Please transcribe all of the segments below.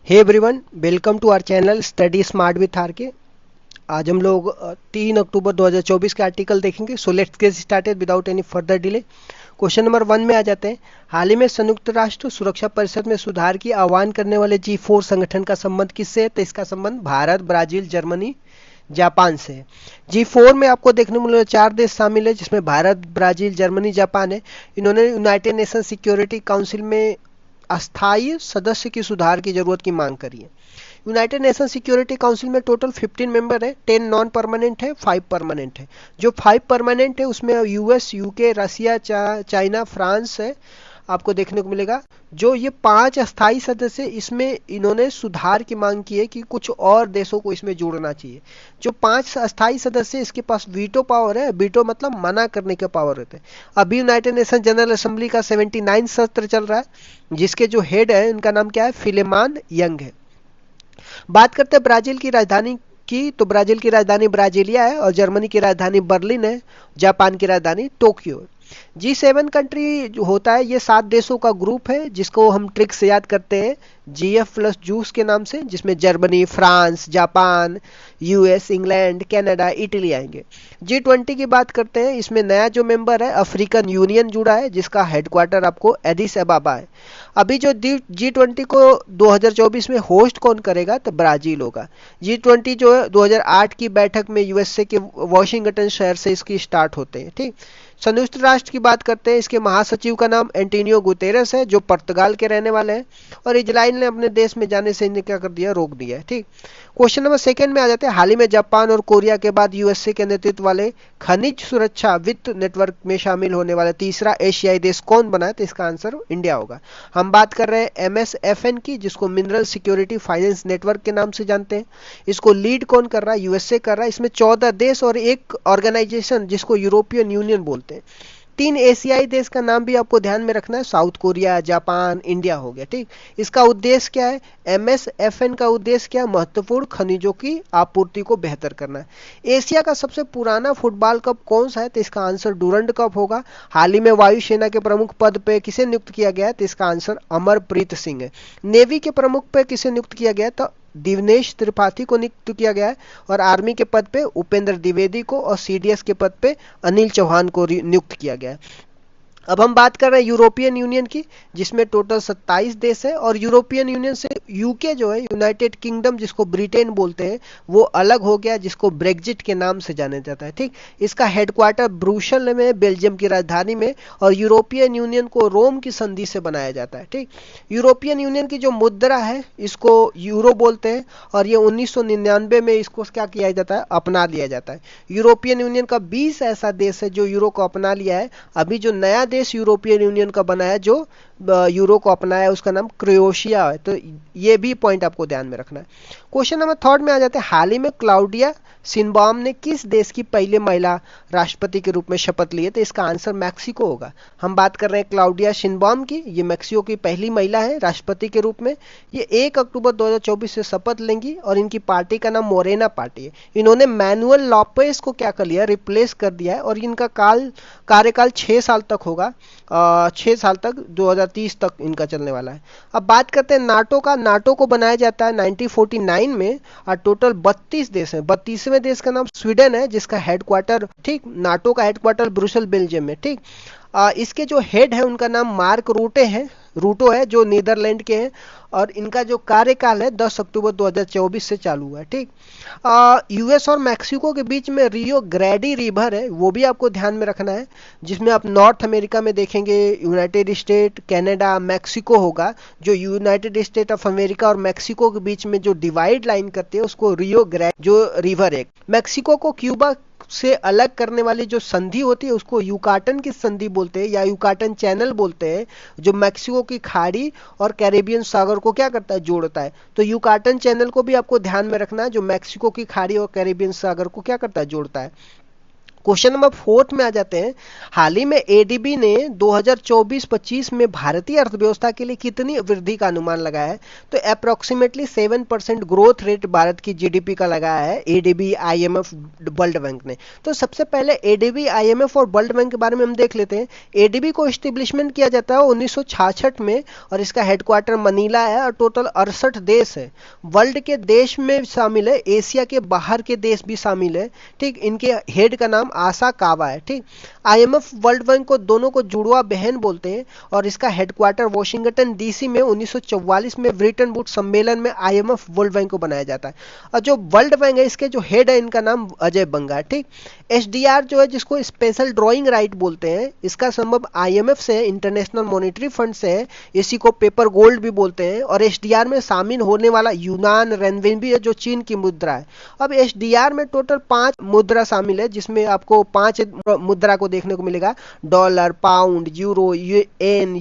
Hey everyone, welcome to our channel study smart with R K. आज हम लोग 3 अक्टूबर 2024 के आर्टिकल देखेंगे। So let's get started without any further delay. Question number 1 में आ जाते हैं। हाल ही में संयुक्त राष्ट्र सुरक्षा परिषद में सुधार की आह्वान करने वाले G4 संगठन का संबंध किससे है? तो इसका संबंध भारत, ब्राजील, जर्मनी, जापान से है। G4 में आपको देखने को मिले 4 देश शामिल है, जिसमें भारत, ब्राजील, जर्मनी, जापान है। इन्होंने यूनाइटेड नेशन सिक्योरिटी काउंसिल में अस्थायी सदस्य की सुधार की जरूरत की मांग करी है। यूनाइटेड नेशन सिक्योरिटी काउंसिल में टोटल 15 मेंबर है, 10 नॉन परमानेंट है, 5 परमानेंट है। जो 5 परमानेंट है उसमें यूएस, यूके, रसिया, चाइना, फ्रांस है, आपको देखने को मिलेगा। जो ये 5 अस्थायी सदस्य, इसमें इन्होंने सुधार की मांग की है कि कुछ और देशों को इसमें जोड़ना चाहिए। जो 5 अस्थायी सदस्य, इसके पास वीटो पावर है। वीटो मतलब मना करने का पावर होता है। अभी यूनाइटेड नेशन जनरल असेंबली का 79 सत्र चल रहा है, जिसके जो हेड है उनका नाम क्या है? फिलेमान यंग है। बात करते हैं ब्राजील की राजधानी की, तो ब्राजील की राजधानी ब्राजीलिया है और जर्मनी की राजधानी बर्लिन है। जापान की राजधानी टोक्यो है। G7 कंट्री जो होता है, ये 7 देशों का ग्रुप है, जिसको हम ट्रिक से याद करते हैं GF प्लस जूस के नाम से, जिसमें Germany, France, Japan, US, England, Canada, Italy आएंगे। G20 की बात करते हैं। इसमें नया जो मेंबर है अफ्रीकन यूनियन जुड़ा है, जिसका हेडक्वार्टर आपको एडिस अबाबा है। अभी जो G20 को 2024 में होस्ट कौन करेगा? तो ब्राजील होगा। G20 जो है 2008 की बैठक में यूएसए के वॉशिंगटन शहर से इसकी स्टार्ट होते हैं। ठीक। संयुक्त राष्ट्र की बात करते हैं। इसके महासचिव का नाम एंटोनियो गुतेरेस है, जो पुर्तगाल के रहने वाले हैं, और इजराइल ने अपने देश में जाने से इन्हें क्या कर दिया? रोक दिया है। ठीक। क्वेश्चन नंबर 2 में आ जाते हैं। हाल ही में जापान और कोरिया के बाद यूएसए के नेतृत्व वाले खनिज सुरक्षा वित्त नेटवर्क में शामिल होने वाला तीसरा एशियाई देश कौन बना है? तो इसका आंसर इंडिया होगा। हम बात कर रहे हैं MSFN की, जिसको मिनरल सिक्योरिटी फाइनेंस नेटवर्क के नाम से जानते हैं। इसको लीड कौन कर रहा है? यूएसए कर रहा है। इसमें 14 देश और एक ऑर्गेनाइजेशन, जिसको यूरोपियन यूनियन बोलते हैं। 3 एशियाई देश का नाम भी आपको ध्यान में रखना है। साउथ कोरिया, जापान, इंडिया हो गया। ठीक। इसका उद्देश्य क्या है? MSFN का उद्देश्य क्या? महत्वपूर्ण खनिजों की आपूर्ति को बेहतर करना है। एशिया का सबसे पुराना फुटबॉल कप कौन सा है? तो इसका आंसर डूरंड कप होगा। हाल ही में वायुसेना के प्रमुख पद पे किसे नियुक्त किया गया है? तो इसका आंसर अमरप्रीत सिंह है। नेवी के प्रमुख पे किसे नियुक्त किया गया है? तो दिवनेश त्रिपाठी को नियुक्त किया गया है। और आर्मी के पद पे उपेंद्र द्विवेदी को, और CDS के पद पे अनिल चौहान को नियुक्त किया गया है। अब हम बात कर रहे हैं यूरोपियन यूनियन की, जिसमें टोटल 27 देश है। और यूरोपियन यूनियन से यूके जो है, यूनाइटेड किंगडम, जिसको ब्रिटेन बोलते हैं, वो अलग हो गया, जिसको ब्रेग्जिट के नाम से जाना जाता है। ठीक। इसका हेडक्वार्टर ब्रुसेल में, बेल्जियम की राजधानी में। और यूरोपियन यूनियन को रोम की संधि से बनाया जाता है। ठीक। यूरोपियन यूनियन की जो मुद्रा है, इसको यूरो बोलते हैं, और ये 1999 में इसको क्या किया जाता है? अपना लिया जाता है। यूरोपियन यूनियन का 20 ऐसा देश है जो यूरो को अपना लिया है। अभी जो नया देश यूरोपियन यूनियन का बना है, जो यूरो को अपनाया है, उसका नाम क्रोएशिया है। तो ये भी पॉइंट आपको ध्यान में रखना है। क्वेश्चन नंबर 3 में आ जाते हैं। हाल ही में क्लाउडिया शिनबाम ने किस देश की पहले महिला राष्ट्रपति के रूप में शपथ ली है? तो इसका आंसर मैक्सिको होगा। हम बात कर रहे हैं क्लाउडिया शिनबाम की। ये मैक्सिको की पहली महिला है राष्ट्रपति के रूप में। ये 1 अक्टूबर 2024 से शपथ लेंगी, और इनकी पार्टी का नाम मोरेना पार्टी है। इन्होंने मैनुअल लॉपेज को क्या कर लिया? रिप्लेस कर दिया है। और इनका कार्यकाल 6 साल तक होगा। 6 साल तक, 2030 तक इनका चलने वाला है। अब बात करते हैं नाटो का। नाटो को बनाया जाता है 1949 में, और टोटल 32 देश हैं। 32वें देश का नाम स्वीडन है, जिसका हेडक्वार्टर, ठीक, नाटो का हेडक्वार्टर ब्रुसेल, बेल्जियम में। ठीक। इसके जो हेड है उनका नाम मार्क रूटो है, जो नीदरलैंड के हैं। और इनका जो कार्यकाल है 10 अक्टूबर 2024 से चालू हुआ है। ठीक। यूएस और मैक्सिको के बीच में रियो ग्रेडी रिवर है, वो भी आपको ध्यान में रखना है। जिसमें आप नॉर्थ अमेरिका में देखेंगे यूनाइटेड स्टेट, कनाडा, मैक्सिको होगा। जो यूनाइटेड स्टेट ऑफ अमेरिका और मैक्सिको के बीच में जो डिवाइड लाइन करती है, उसको रियो ग्रेडी जो रिवर है। मैक्सिको को क्यूबा से अलग करने वाली जो संधि होती है, उसको युकाटन की संधि बोलते हैं, या युकाटन चैनल बोलते हैं, जो मैक्सिको की खाड़ी और कैरेबियन सागर को क्या करता है? जोड़ता है। तो युकाटन चैनल को भी आपको ध्यान में रखना है, जो मैक्सिको की खाड़ी और कैरेबियन सागर को क्या करता है? जोड़ता है। क्वेश्चन नंबर 4 में आ जाते हैं। हाल ही में एडीबी ने 2024-25 में भारतीय अर्थव्यवस्था के लिए कितनी वृद्धि का अनुमान लगाया है? तो अप्रोक्सीमेटली 7% ग्रोथ रेट भारत की जीडीपी का लगाया है एडीबी, आईएमएफ, वर्ल्ड बैंक ने। तो सबसे पहले एडीबी, आईएमएफ और वर्ल्ड बैंक के बारे में हम देख लेते हैं। एडीबी को एस्टेब्लिशमेंट किया जाता है 1966 में और इसका हेडक्वार्टर मनीला है और टोटल 68 देश है। वर्ल्ड के देश में शामिल है, एशिया के बाहर के देश भी शामिल है। ठीक, इनके हेड का नाम आशा कावा है। ठीक, आईएमएफ, वर्ल्ड बैंक को दोनों को जुड़वा बहन बोलते हैं और इसका हेडक्वार्टर वॉशिंगटन डीसी में 1944 में ब्रिटेन वुड सम्मेलन में आईएमएफ, वर्ल्ड बैंक को बनाया जाता है। और जो वर्ल्ड बैंक है इसके जो हेड है इनका नाम अजय बंगा है। ठीक, एसडीआर जो है जिसको स्पेशल ड्रॉइंग राइट बोलते हैं, इसका संबंध आईएमएफ से, इंटरनेशनल मॉनेटरी फंड से है। इसी को पेपर गोल्ड भी बोलते हैं। और एसडीआर में शामिल होने वाला यूनान रेनमिनबी है जो चीन की मुद्रा है। अब एसडीआर में टोटल 5 मुद्रा शामिल है जिसमें आपको 5 मुद्रा को देखने को मिलेगा। डॉलर, पाउंड, यूरो, येन,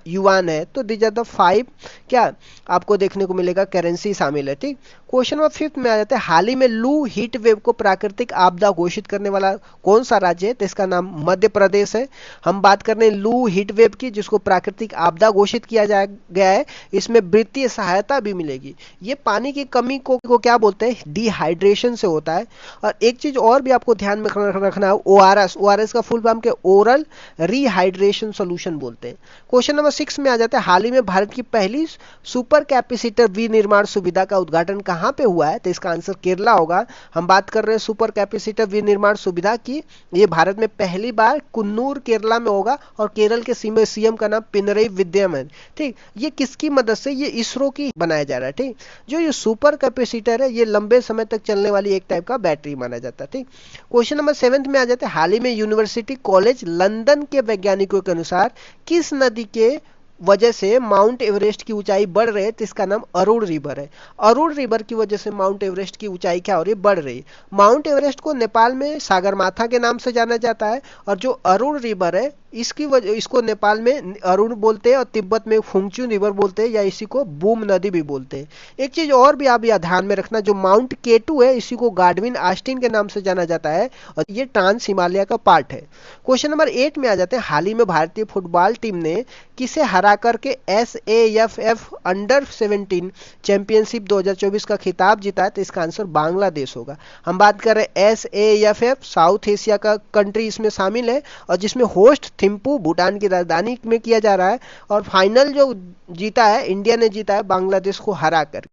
युआन है। तो दीज आर द 5 क्या आपको देखने को मिलेगा करेंसी शामिल है। ठीक, क्वेश्चन नंबर 5 में आ जाते हैं। हाल ही में लू हीट वेव को प्राकृतिक आपदा घोषित करने वाला कौन सा राज्य है? तो इसका नाम मध्य प्रदेश है। हम बात कर रहे हैं लू हीट वेव की जिसको प्राकृतिक आपदा घोषित किया गया है। इसमें वित्तीय सहायता भी मिलेगी। ये पानी की कमी को क्या बोलते हैं? डिहाइड्रेशन से होता है। और एक चीज और भी आपको ध्यान में रखना है, ओआरएस। ओआरएस का फुल फॉर्म के ओरल रिहाइड्रेशन सॉल्यूशन बोलते हैं। क्वेश्चन नंबर 6 में आ जाता है। हाल ही में भारत की पहली सुपर कैपेसिटर विनिर्माण सुविधा का उद्घाटन कहां पे हुआ है? तो इसका आंसर केरला होगा। हम बात कर रहे हैं सुपर कैपेसिटर विनिर्माण सुविधा की। ये भारत में पहली बार कुन्नूर, केरला में होगा और केरल के सीएम का नाम पिनरई विजयन है। ठीक, ये किसकी मदद से? ये इसरो की बनाया जा रहा है। ठीक, जो ये सुपर कैपेसिटर है ये लंबे समय तक चलने वाली एक टाइप का बैटरी माना जाता है। ठीक, क्वेश्चन नंबर 7 में आ जाते हैं। हाल ही में यूनिवर्सिटी कॉलेज लंदन के वैज्ञानिकों के अनुसार किस नदी के वजह से माउंट एवरेस्ट की ऊंचाई बढ़ रही है? तो इसका नाम अरुण रिवर है। अरुण रिवर की वजह से माउंट एवरेस्ट की ऊंचाई क्या हो रही है? बढ़ रही है। माउंट एवरेस्ट को नेपाल में सागरमाथा के नाम से जाना जाता है और जो अरुण रिवर है इसको नेपाल में अरुण बोलते हैं और तिब्बत में फुंगचू रिवर बोलते हैं या इसी को बूम नदी भी बोलते हैं। एक चीज और भी आप यह ध्यान में रखना, जो माउंट केटू है इसी को गाडविन आस्टिन के नाम से जाना जाता है और ये ट्रांस हिमालय का पार्ट है। क्वेश्चन नंबर 8 में आ जाते हैं। हाल ही में भारतीय फुटबॉल टीम ने किसे हरा करके SAFF अंडर 17 चैंपियनशिप 2024 का खिताब जीता है? तो इसका आंसर बांग्लादेश होगा। हम बात कर रहे हैं SAFF, साउथ एशिया का कंट्री इसमें शामिल है और जिसमें होस्ट थिम्पू भूटान की राजधानी में किया जा रहा है। और फाइनल जो जीता है इंडिया ने जीता है बांग्लादेश को हराकर।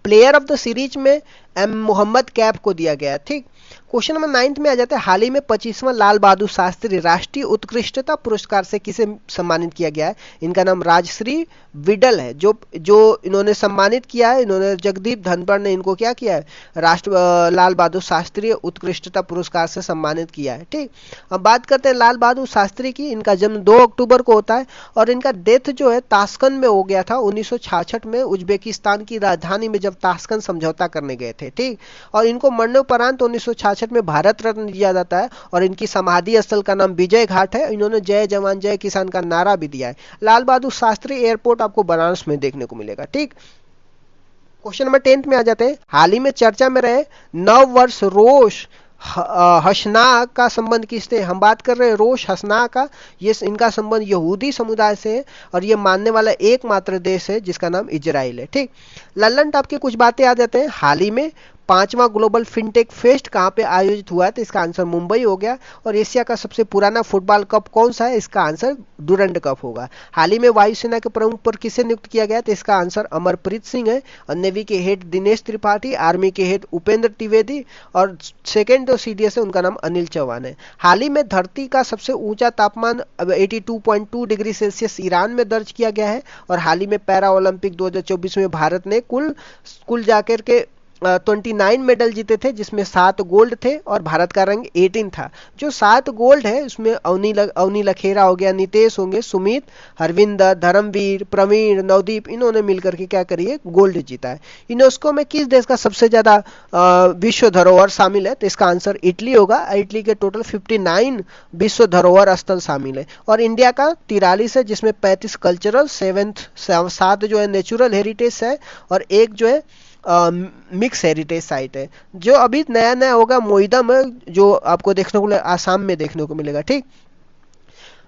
प्लेयर ऑफ द सीरीज में एम मोहम्मद कैफ को दिया गया। ठीक, क्वेश्चन नंबर 9 में आ जाता है। हाल ही में 25वां लाल बहादुर शास्त्री राष्ट्रीय उत्कृष्टता पुरस्कार से किसे सम्मानित किया गया है? इनका नाम राजश्री विडल है। जो इन्होंने सम्मानित किया है, इन्होंने जगदीप धनखड़ ने इनको क्या किया है? लाल बहादुर शास्त्री उत्कृष्टता पुरस्कार से सम्मानित किया है। ठीक, अब बात करते हैं लाल बहादुर शास्त्री की। इनका जन्म 2 अक्टूबर को होता है और इनका डेथ जो है ताशकंद में हो गया था 1966 में, उज्बेकिस्तान की राजधानी में जब ताशकंद समझौता करने गए थे। ठीक, और इनको मरणोपरांत 1966 में भारत रत्न दिया जाता है और इनकी समाधि स्थल का नाम विजय घाट है। इन्होंने जय जवान जय किसान का नारा भी दिया है। लाल बहादुर शास्त्री एयरपोर्ट आपको बनारस में देखने को मिलेगा। ठीक, क्वेश्चन नंबर 10 में आ जाते हैं। हाल ही में चर्चा में रहे नव वर्ष रोश हसना का संबंध किससे? हम बात कर रहे हैं रोश हसना का। ये इनका संबंध यहूदी समुदाय से है और ये मानने वाला एकमात्र देश है जिसका नाम इजराइल है। ठीक, लल्लन टॉप की कुछ बातें आ जाते हैं। हाल ही में 5वां ग्लोबल फिनटेक फेस्ट कहां पे आयोजित हुआ है? तो इसका आंसर मुंबई हो गया। और एशिया का सबसे पुराना फुटबॉल कप कौन सा है? इसका आंसर डुरंड कप होगा। हाल ही में वायुसेना के प्रमुख पर किसे नियुक्त किया गया? तो इसका आंसर अमरप्रीत सिंह है। और नेवी के हेड दिनेश त्रिपाठी, आर्मी के हेड उपेंद्र त्रिवेदी और सेकेंड जो CDS है उनका नाम अनिल चौहान है। हाल ही में धरती का सबसे ऊंचा तापमान 82.2 डिग्री सेल्सियस ईरान में दर्ज किया गया है। और हाल ही में पैरा ओलंपिक 2024 में भारत ने कुल जाकर के 29 मेडल जीते थे जिसमें 7 गोल्ड थे और भारत का रैंक 18 था। जो 7 गोल्ड है उसमें अवनी लखेरा हो गया, नितेश होंगे, सुमित, हरविंदर, धर्मवीर, प्रवीण, नवदीप, इन्होंने मिलकर के क्या करिए गोल्ड जीता है। यूनेस्को में किस देश का सबसे ज्यादा विश्व धरोहर शामिल है? तो इसका आंसर इटली होगा। इटली के टोटल 59 विश्व धरोहर स्थल शामिल है और इंडिया का 43 है जिसमें 35 कल्चरल, 7 जो है नेचुरल हेरिटेज है और एक जो है मिक्स हेरिटेज साइट है। जो अभी नया नया होगा मोईदम है, जो आपको देखने को आसाम में देखने को मिलेगा। ठीक,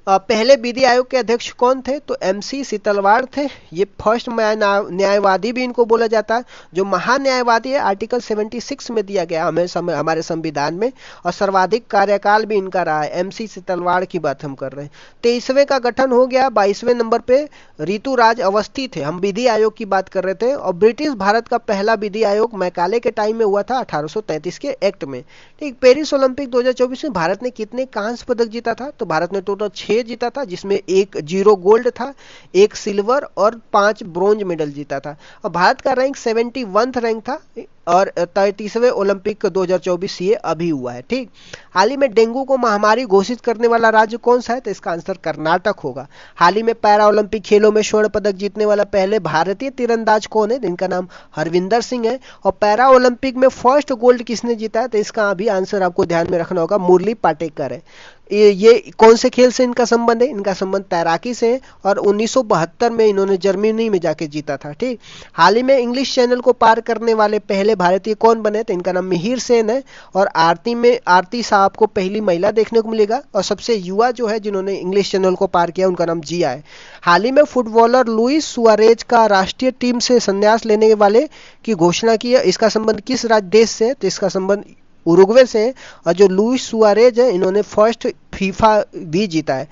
पहले विधि आयोग के अध्यक्ष कौन थे? तो MC सीतलवाड़ थे। ये फर्स्ट न्यायवादी भी इनको बोला जाता है। जो महान्यायवादी है आर्टिकल 76 में दिया गया हमें हमारे संविधान में, और सर्वाधिक कार्यकाल भी इनका रहा है। MC सीतलवाड़ की बात हम कर रहे हैं। 23वें का गठन हो गया। 22वें नंबर पे ऋतुराज अवस्थी थे। हम विधि आयोग की बात कर रहे थे। और ब्रिटिश भारत का पहला विधि आयोग मैकाले के टाइम में हुआ था 1833 के एक्ट में। ठीक, पेरिस ओलंपिक 2024 में भारत ने कितने कांस्य पदक जीता था? तो भारत ने टोटल 6 जीता था, जिसमें 1 जीरो गोल्ड था, 1 सिल्वर और 5 ब्रोंज मेडल जीता था। और भारत का रैंक 71 रैंक था। और 33वें ओलंपिक 2024 ये अभी हुआ है। ठीक, हाल ही में डेंगू को महामारी घोषित करने वाला राज्य कौन सा है? तो इसका आंसर कर्नाटक होगा। हाल ही में पैरा ओलंपिक खेलों में स्वर्ण पदक जीतने वाला पहले भारतीय तीरंदाज कौन है? इनका नाम हरविंदर सिंह है। और पैरा ओलंपिक में फर्स्ट गोल्ड किसने जीता है? तो इसका अभी आंसर आपको ध्यान में रखना होगा, मुरली पाटेकर है। ये कौन से खेल से इनका संबंध है? इनका संबंध तैराकी से है। और 1972 में इन्होंने जर्मनी में जाके जीता था। ठीक, हाल ही में इंग्लिश चैनल को पार करने वाले पहले भारतीय कौन बने? तो इनका नाम मिहिर सेन है। और आरती साहब को पहली महिला देखने को मिलेगा। और सबसे युवा जो है जिन्होंने इंग्लिश चैनल को पार किया उनका नाम जिया है। हाल ही में फुटबॉलर लुइस सुआरेज का राष्ट्रीय टीम से संन्यास लेने वाले की घोषणा की है। इसका संबंध किस राज्य देश से है? तो इसका संबंध उरुग्वे से है। और जो लुइस सुआरेज है इन्होंने फर्स्ट फीफा भी जीता है।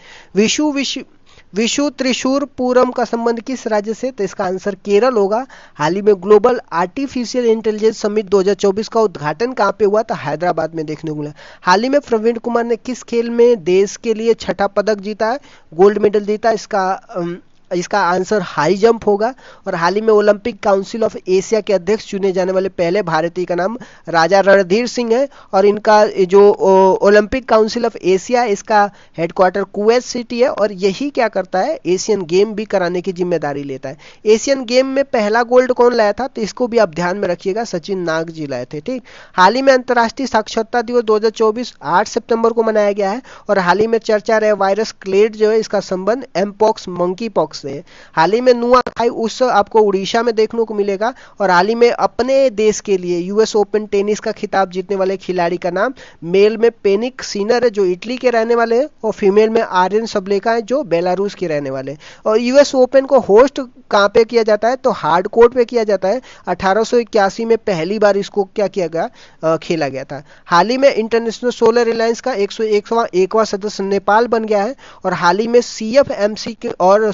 विशु त्रिशूर पूरम का संबंध किस राज्य से? तो इसका आंसर केरल होगा। हाल ही में ग्लोबल आर्टिफिशियल इंटेलिजेंस समिट 2024 का उद्घाटन कहां पे हुआ? था हैदराबाद में देखने को मिला। हाल ही में प्रवीण कुमार ने किस खेल में देश के लिए छठा पदक जीता है, गोल्ड मेडल जीता है? इसका आंसर हाई जंप होगा। और हाल ही में ओलंपिक काउंसिल ऑफ एशिया के अध्यक्ष चुने जाने वाले पहले भारतीय का नाम राजा रणधीर सिंह है। और इनका जो ओलंपिक काउंसिल ऑफ एशिया, इसका हेडक्वार्टर कुवैत सिटी है। और यही क्या करता है? एशियन गेम भी कराने की जिम्मेदारी लेता है। एशियन गेम में पहला गोल्ड कौन लाया था? तो इसको भी आप ध्यान में रखिएगा, सचिन नाग जी लाए थे। ठीक, हाल ही में अंतर्राष्ट्रीय साक्षरता दिवस 2024 8 सितंबर को मनाया गया है। और हाल ही में चर्चा रहे वायरस क्लेड जो है, इसका संबंध एमपॉक्स मंकी पॉक्स से। हाल ही में नुआखाई उत्सव आपको उड़ीसा में देखने को मिलेगा। और हाल ही में अपने देश के लिए यूएस ओपन टेनिस का खिताब जीतने वाले खिलाड़ी का नाम मेल में पेनिक सीनर है जो इटली के रहने वाले हैं। और फीमेल में आर्यन सबलेका है जो बेलारूस के रहने वाले हैं। और यूएस ओपन को होस्ट कहां पे किया जाता है? तो हार्ड कोर्ट पे किया जाता है। 1881 में पहली बार इसको क्या किया गया? खेला गया था। हाल ही में इंटरनेशनल सोलर अलायंस का 101वां सदस्य नेपाल बन गया है। और हाल ही में CFMC के और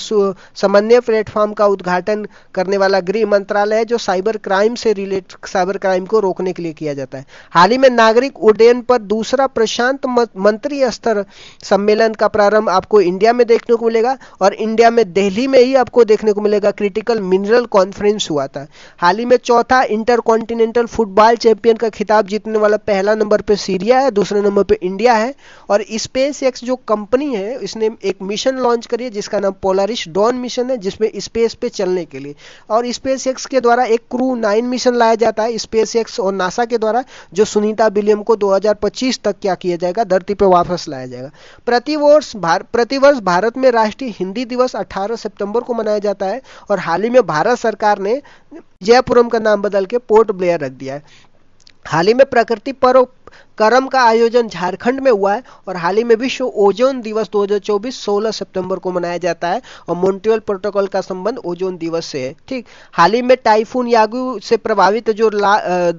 समन्वय प्लेटफॉर्म का उद्घाटन करने वाला गृह मंत्रालय है जो साइबर क्राइम को रोकने के लिए किया जाता है। हाल ही में नागरिक उड्डयन पर दूसरा प्रशांत मंत्री स्तर सम्मेलन का प्रारंभ आपको इंडिया में देखने को मिलेगा। और इंडिया में दिल्ली में ही आपको देखने को मिलेगा क्रिटिकल मिनरल कॉन्फ्रेंस हुआ था। हाल ही में चौथा इंटरकॉन्टिनेंटल फुटबॉल चैंपियन का खिताब जीतने वाला पहला नंबर पे सीरिया है, दूसरे नंबर पे इंडिया है। और स्पेस एक्स जो कंपनी है इसने एक मिशन लॉन्च करी है जिसका नाम पोलारिस डॉन मिशन है, जिसमें स्पेस पे चलने के लिए। और स्पेस एक्स के द्वारा एक क्रू 9 मिशन लाया जाता है स्पेस एक्स और नासा के द्वारा, जो सुनीता विलियम को 2025 तक क्या किया जाएगा? धरती पे वापस लाया जाएगा। प्रतिवर्ष भारत में राष्ट्रीय हिंदी दिवस 18 सितंबर को मनाया जाता है। और हाल ही में भारत सरकार ने जयपुरम का नाम बदल के पोर्ट ब्लेयर रख दिया है। हाल ही में प्रकृति पर्व करम का आयोजन झारखंड में हुआ है। और हाल ही में विश्व ओजोन दिवस 2024 16 सितंबर को मनाया जाता है। और मॉन्ट्रियल प्रोटोकॉल का संबंध ओजोन दिवस से है। ठीक, हाल ही में टाइफून यागू से प्रभावित जो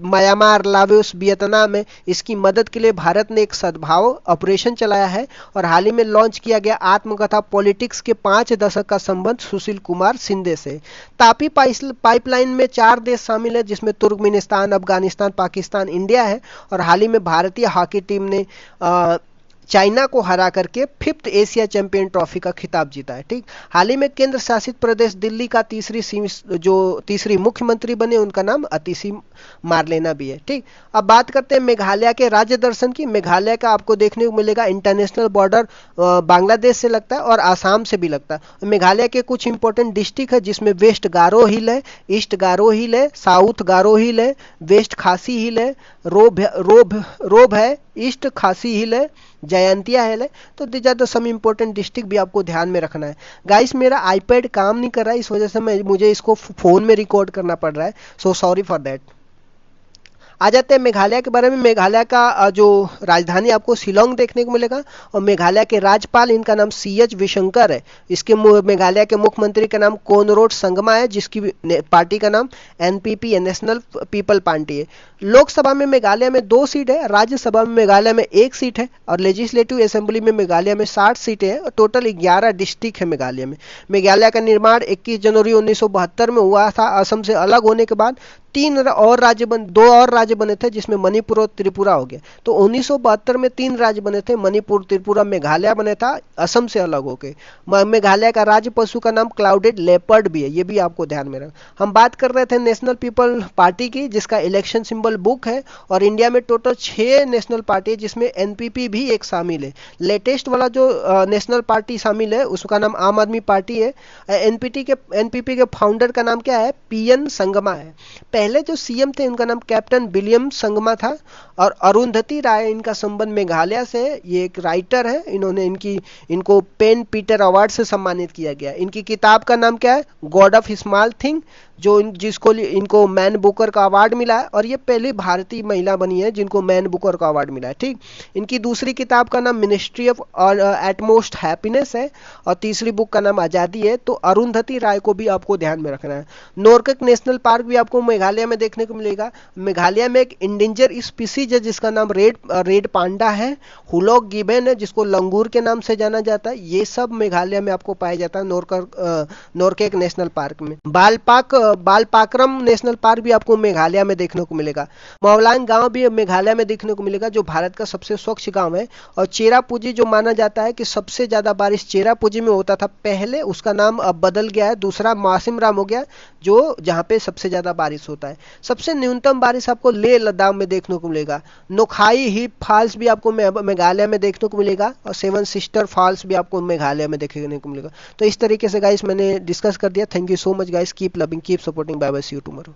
म्यांमार, लाओस, वियतनाम है, इसकी मदद के लिए भारत ने एक सद्भाव ऑपरेशन चलाया है। और हाल ही में लॉन्च किया गया आत्मकथा पॉलिटिक्स के 5 दशक का संबंध सुशील कुमार सिंधे से। तापी पाइपलाइन में 4 देश शामिल है जिसमें तुर्कमेनिस्तान, अफगानिस्तान, पाकिस्तान, इंडिया है। और हाल ही में भारतीय हॉकी टीम ने चाइना को हरा करके 5th एशिया चैंपियन ट्रॉफी का खिताब जीता है। ठीक, हाल ही में केंद्र शासित प्रदेश दिल्ली का तीसरी मुख्यमंत्री बने उनका नाम अतिशी मारलेना भी है। ठीक, अब बात करते हैं मेघालय के राज्य दर्शन की। मेघालय का आपको देखने को मिलेगा इंटरनेशनल बॉर्डर बांग्लादेश से लगता है और आसाम से भी लगता है। मेघालय के कुछ इंपॉर्टेंट डिस्ट्रिक्ट है जिसमें वेस्ट गारो हिल है, ईस्ट गारो हिल है, साउथ गारो हिल है, वेस्ट खासी हिल है, रोब है, ईस्ट खासी हिल है, जयंतिया हिल है। तो these are the some important district भी आपको ध्यान में रखना है। गाइस मेरा आईपैड काम नहीं कर रहा है, इस वजह से मुझे इसको फोन में रिकॉर्ड करना पड़ रहा है, सो सॉरी फॉर दैट। आ जाते हैं मेघालय के बारे में। मेघालय का जो राजधानी आपको शिलोंग देखने को मिलेगा, और मेघालय के राज्यपाल इनका नाम CH विशंकर है। इसके मेघालय के मुख्यमंत्री का नाम कोनरोड संगमा है, जिसकी पार्टी का नाम NPP है, नेशनल पीपल पार्टी है। लोकसभा में मेघालय में 2 सीट है, राज्यसभा में मेघालय में 1 सीट है, और लेजिस्लेटिव असेंबली में मेघालय में 60 सीटें हैं, और टोटल 11 डिस्ट्रिक्ट है मेघालय में। मेघालय का निर्माण 21 जनवरी 1972 में हुआ था। असम से अलग होने के बाद 2 और राज्य बने थे, जिसमें मणिपुर और त्रिपुरा हो गया। तो 1972 में 3 राज्य बने थे, मणिपुर, त्रिपुरा, मेघालय बने था असम से अलग होके। मेघालय का राज्य पशु का नाम क्लाउडेड लेपर्ड भी है, ये भी आपको ध्यान में रखना। हम बात कर रहे थे नेशनल पीपल पार्टी की, जिसका इलेक्शन सिंबल बुक है, और इंडिया में टोटल 6 नेशनल पार्टी है, जिसमें NPP भी एक शामिल है। लेटेस्ट वाला जो नेशनल पार्टी शामिल है उसका नाम आम आदमी पार्टी है। NPP के फाउंडर का नाम क्या है? PN संगमा है। पहले जो CM थे उनका नाम कैप्टन विलियम संगमा था, और अरुंधति राय इनका संबंध मेघालय से है। ये एक राइटर है, इनको पेन पीटर अवार्ड से सम्मानित किया गया। इनकी किताब का नाम क्या है? गॉड ऑफ स्मॉल थिंग, जिसको इनको मैन बुकर का अवार्ड मिला है, और ये पहली भारतीय महिला बनी है जिनको मैन बुकर का अवार्ड मिला है। ठीक, इनकी दूसरी किताब का नाम मिनिस्ट्री ऑफ एटमोस्ट हैप्पीनेस है, और तीसरी बुक का नाम आज़ादी है। तो अरुंधति राय को भी आपको ध्यान में रखना है। नोरकक नेशनल पार्क भी आपको मेघालय में देखने को मिलेगा। मेघालय में एक इंडेंजर स्पीसीज है जिसका नाम रेड पांडा है। हुलॉक गिबन है, जिसको लंगूर के नाम से जाना जाता है। ये सब मेघालय में आपको पाया जाता है नोरकक नेशनल पार्क में। बालपाक्रम नेशनल पार्क भी आपको मेघालय में देखने को मिलेगा। मौलांग गांव भी मेघालय में देखने को मिलेगा, जो भारत का सबसे स्वच्छ गांव है। और चेरापूंजी, जो माना जाता है कि सबसे ज्यादा बारिश चेरापूंजी में होता था पहले, उसका नाम अब बदल गया है, दूसरा मासिमराम हो गया, जो जहां पे सबसे ज्यादा बारिश होता है। सबसे न्यूनतम बारिश आपको लेह लद्दाख में देखने को मिलेगा। नोखाई हिप फॉल्स भी आपको मेघालय में देखने को मिलेगा, और 7 सिस्टर फॉल्स भी आपको मेघालय में देखने को मिलेगा। तो इस तरीके से गाइस मैंने डिस्कस कर दिया। Thank you so much guys, keep loving, keep supporting, bye bye, see you tomorrow.